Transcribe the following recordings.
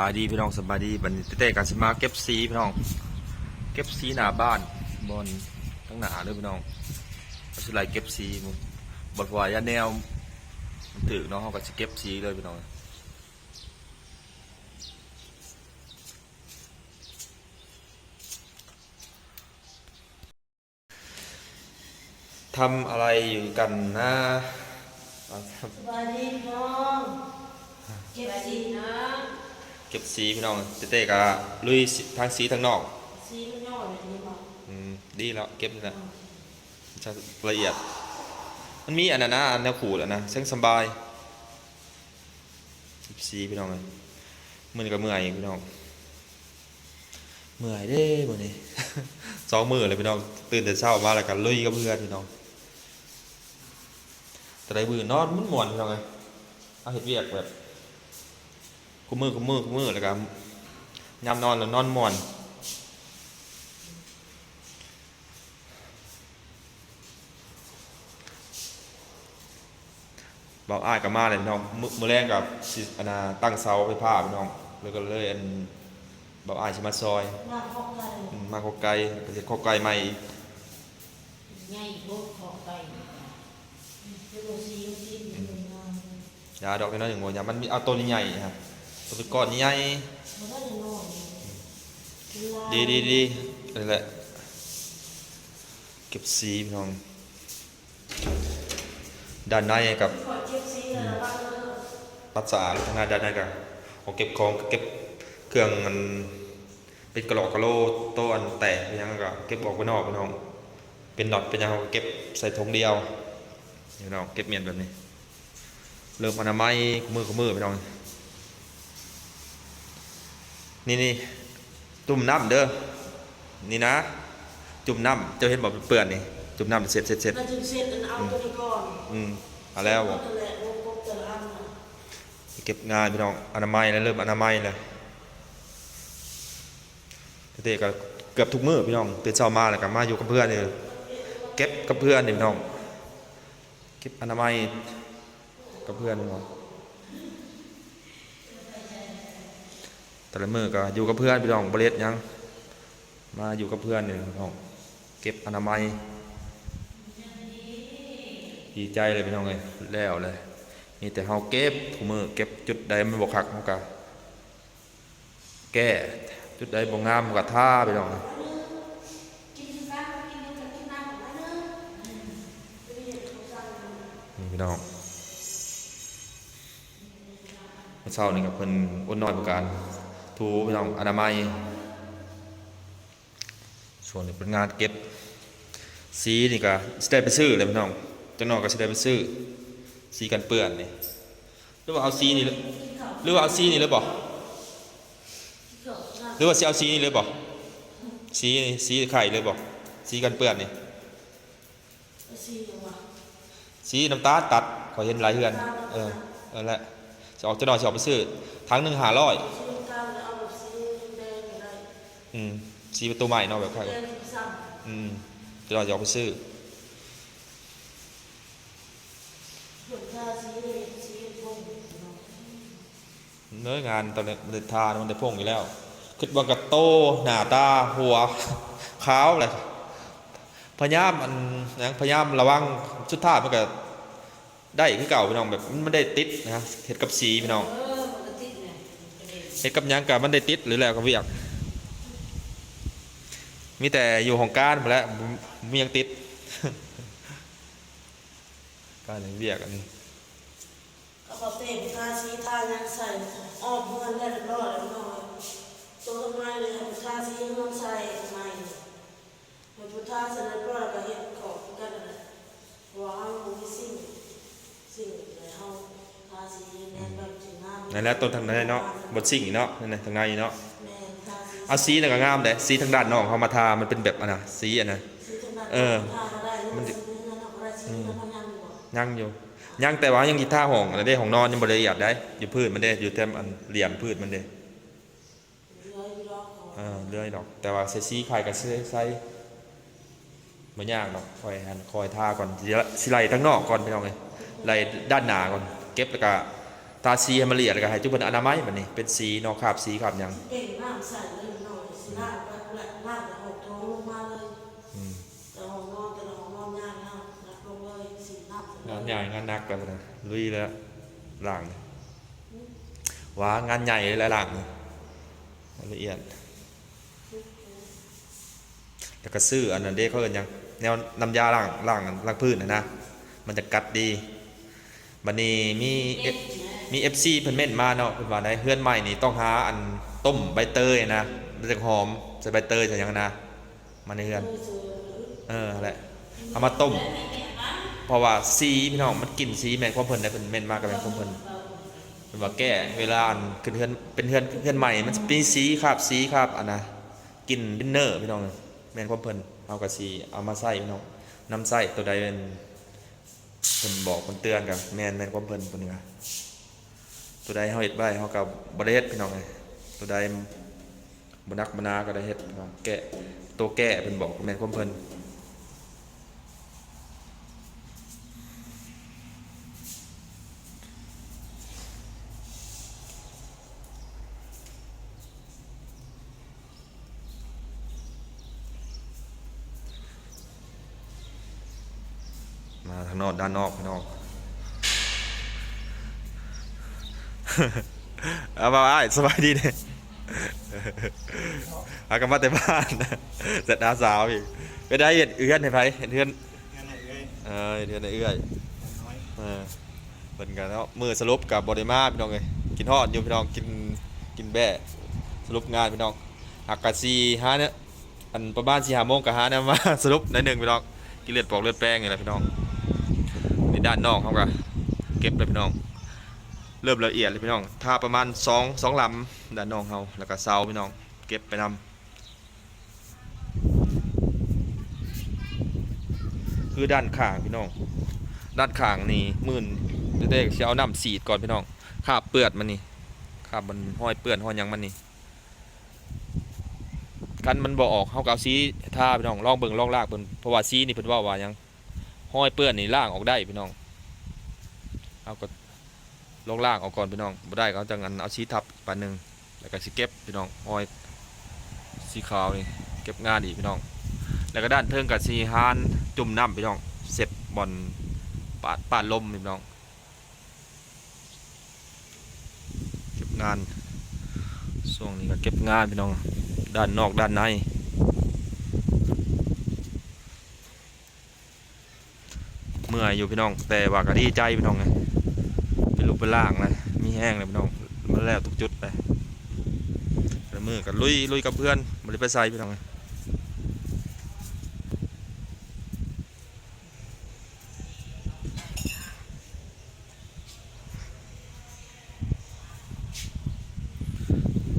บายดีพี่น้องสบายดีบันเต้กันสิมาเก็บสีพี่น้องเก็บสีหน้าบ้านบนทั้งหนาเลยพี่น้องก็สิไล่เก็บสีมันบนวายาแนวมันตึกเนาะเขาก็จะเก็บสีเลยพี่น้องทำอะไรอยู่กันนะสบายดีพี่น้องเก็บสีนะเก็บสีพี่น้องเต้ก็ลุยทางสีทางนอกสีมันย่อยแบบนี้บอกดีแล้วเก็บนี่แหละจะละเอียดมันมีอันนั้นนะอันแนวขูดอันนะเส้นสบายเก็บสีพี่น้องเลยมือกับเมื่อยพี่น้องเมื่อยเด้วันนี้ 2 มื้อเลยพี่น้องตื่นแต่เช้ามาแล้วกันลุยกับเพื่อนพี่น้องแต่ได้มือนอนมันม่วนพี่น้องเลยเอาเห็ดเวียกแบบกุมือแล้วก็ยามนอนแล้วนอนม่วนบอกอ้ายกับมาเลยพี่น้องมือแรงกับอันน่ะตั้งเสาไฟฟ้าพี่น้องแล้วก็เลยอันบอกอ้ายสิมาซอยหน้าข้อไก่มาข้อไก่ก็สิข้อไก่ใหม่อีกง่ายโบกข้อไก่เป็นสีเป็นงานยาดอกน้อยๆอย่างโง่ยามันมีเอาต้นใหญ่ๆครับต้นก้อนใหญ่มันก็จะนอนดีนั่นแหละเก็บสีพี่น้องด้านในกับปัสสาวะทางด้านในกับของเก็บของเก็บเครื่องมันเป็นกระโหลกกระโหลกต้นแตกยังก็เก็บออกไปนอกพี่น้องเป็นดอทเป็นยังเก็บใส่ถุงเดียวพี่น้องเก็บเมียนแบบนี้เริ่มอนามัยมือพี่น้องนี่จุ่มน้ำเด้อนี่นะจุ่มน้ำเจ้าเห็นบอกเปื่อนนี่จุ่มน้ำเสร็จแล้วจึงเสร็จเอาตัวนี้ก่อนเอาแล้วบอกเก็บงานพี่น้องอนามัยแล้วเริ่มอนามัยเลยเด็กก็เกือบทุกมื้อพี่น้องตื่นเช้ามาแล้วก็มาอยู่กับเพื่อนเนี่ยเก็บกับเพื่อนนี่พี่น้องเก็บอนามัยกับเพื่อนพี่น้องแต่ละมื้อก็อยู่กับเพื่อนพี่น้องบริเวณยังมาอยู่กับเพื่อนเนี่ยพี่น้องเก็บอนามัยดีใจเลยพี่น้องเลยแล้วเลยมีแต่เฮาเก็บทุกมื้อเก็บจุดใดมันบ่คักเฮาก็แก้จุดใดบ่งามก็ท่าพี่น้องพี่น้องเมื่อเช้านี่กับเพิ่นอ้นน้อยประการถูพี่น้องอนามัยส่วนนี้เป็นงานเก็บสีนี่ก็สิได้ไปซื้อเลยพี่น้องจังน้อยก็สิได้ไปซื้อสีกันเปื้อนนี่หรือว่าเอาสีนี่หรือว่าเอาสีนี่เลยบ่หรือว่าสิเอาสีนี่เลยบ่สีไข่เลยบ่สีกันเปื้อนนี่สีน้ำตาลตัดขอเห็นหลายเฮือนนั่นแหละจะออกจะหน่อยจะออกไปซื้อทั้ง1 500สีประตูใหม่เนาะแบบใครจะหน่อยจะออกไปซื้อเนื้องานตอนนี้มันทามันได้พงอยู่แล้วคิดว่ากระโตหน้าตาหัวขาวอะไรพยายามพยายามระวังชุดท่ามันก็ได้คือเก่าพี่น้องแบบมันไม่ได้ติดนะเห็ดกับสีพี่น้องเห็ดกับยังกับมันได้ติดหรือแล้วก็เวียกมีแต่อยู่ของการหมดแล้วมียังติดการเลยเวียกอันนี้กระเป๋าเป้ทาสีทายังใส่ออกเงินได้เรียบร้อยแล้วน้อยตัวทำไมเลยทาสีเงินใส่ใหม่มันพุทธาเสร็จเรียบร้อยก็เห็นขอบกันเลยว้าวมีสิ่งเลยเขาทาสีแน่นแบบถึงหน้านั่นแหละต้นทางนั้นเนาะบดสิ่งเนาะนั่นแหละทางในเนาะเอาสีนั่นก็งามเลยสีทางด้านนอกเขามาทามันเป็นแบบอันน่ะสีอันน่ะมันยังอยู่ยังแต่ว่ายังกีท่าห้องอะไรได้ห้องนอนยังบริละเอียดได้อยู่พื้นมันได้อยู่เต็มอันเหลี่ยมพื้นมันได้เลื่อยดอกแต่ว่าใส่สีไข่กับใส่ไม่ยากหรอกคอยท่าก่อนสิไล่ทั้งนอกก่อนไปเอาไงไล่ด้านหน้าก่อนเก็บแล้วก็ ตาสีให้มันละเอียดแล้วก็ให้จุเพิ่นอนามัยบัดนี้เป็นสีเนาะคราบสีคราบหยัง เก่งน้ำใส่เลยหน่อยสิลาดไปละลาดแต่หกท้องลงมาเลยแต่ห้องนอนแต่ละห้องนอนย่างนะนักลงเลยสีน้ำ งานใหญ่งานหนักแบบนั้นลุยแล้วล่างนี่ว่างานใหญ่เลยแหละล่างนี่ละเอียดแล้วก็ซื้ออันนั้นเด้เขาเอิ้นหยังแนวน้ำยาล้างพื้นนะมันจะกัดดีบัดนี้มี FC เพิ่นเม่นมาเนาะเพิ่นว่าได้เฮือนใหม่นี่ต้องหาอันต้มใบเตยนะมันจะหอมใส่ใบเตยใส่หยังนะมาในเฮือนแหละเอามาต้มเพราะว่าสีพี่น้องมันกลิ่นสีแม่นความเพิ่นได้เพิ่นเม่นมากกับแม่นความเพิ่นเพิ่นว่าแก้เวลาอันขึ้นเฮือนเป็นเฮือนใหม่มันจะมีสีครับอันน่ะกลิ่นดินเนอร์พี่น้องแม่นความเพิ่นเอาก็สิเอามาใส่พี่น้องน้ำใส่ตัวใดเป็นเพิ่นบอกเพิ่นเตือนกับแม่นความเพิ่นเพิ่นว่าตัวใดเฮาเฮ็ดไว้เฮาก็บ่ได้เฮ็ดพี่น้องเอ้ยตัวใดบ่นักบ่นาก็ได้เฮ็ดแก้ตัวแก้เพิ่นบอกแม่นความเพิ่นมาทางนอกด้านนอกพี่น้อง เอามาอ้ายสบายดีเนี่ยเอากลับมาแต่บ้านเสร็จอาสาวอีกไปได้เห็นเอื้อนเห็นไผเห็นเอื้อนเอื้อนในเอื้อยเป็นกันแล้วมือสรุปกับบริมาพี่น้องเลยกินทอดอยู่พี่น้องกินแบ่สรุปงานพี่น้องหักกะซีฮะเนี่ยอันประมาณ4-5 โมงกับฮะเนี่ยมาสรุปในหนึ่งพี่น้องกินเลือดปอกเลือดแป้งนี่แหละพี่น้องในด้านนอกเขาก็เก็บเลยพี่น้องเริ่มละเอียดเลยพี่น้องถ้าประมาณ2 ลำด้านนอกเขาแล้วก็เสาพี่น้องเก็บไปนำคือด้านข้างพี่น้องด้านข้างนี่มื่นเด็กๆเอาน้ำสีดก่อนพี่น้องคาบเปื้อนมันนี่คาบมันห้อยเปื้อนห้อยยังมันนี่กันมันบ่ออกเขาก็เอาสีท่าพี่น้องลองเบิ่งลองลากเบิ่งเพราะว่าสีนี่เพิ่นว่ายังห้อยเปื้อนนี่ล่างออกได้พี่น้องเอาก็ลงล่างออกก่อนพี่น้องบ่ได้ก็จังอันเอาสีทับปานนึงแล้วก็สิเก็บพี่น้องห้อยสีขาวนี่เก็บงานอีกพี่น้องแล้วก็ด้านเทิงกับสีฮานจุ่มน้ำพี่น้องเสร็จบอลปาดลมพี่น้องเก็บงานช่วงนี้ก็เก็บงานพี่น้องด้านนอกด้านในเมื่อยอยู่พี่น้องแต่ว่าก็ดีใจพี่น้องไงเป็นรูปเป็นร่างนะมีแห้งเลยพี่น้องมันแล้วทุกจุดเลยแต่มือกับลุยกับเพื่อนบริไปใส่พี่น้องไง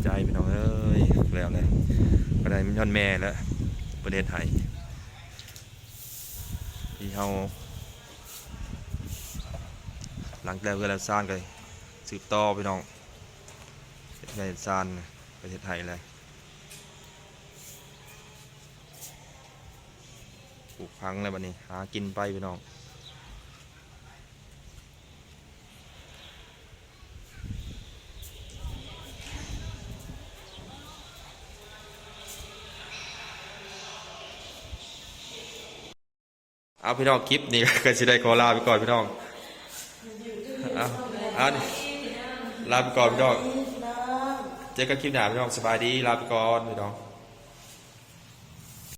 ใจพี่น้องเอ้ยแล้วเลยก็ได้มีท่อนแม่แล้วประเทศไทยที่เฮาหลังแต่เวลาซ่านกันสืบต่อพี่น้องประเทศซ่านประเทศไทยเลยปลูกพังเลยบัดนี้หากินไปพี่น้องเอาพี่น้องคลิปนี้ก็จะได้ขอลาไปก่อนพี่น้องเอาลาไปก่อนพี่น้องเจอกันคลิปหน้าพี่น้องสบายดีลาไปก่อนพี่น้อง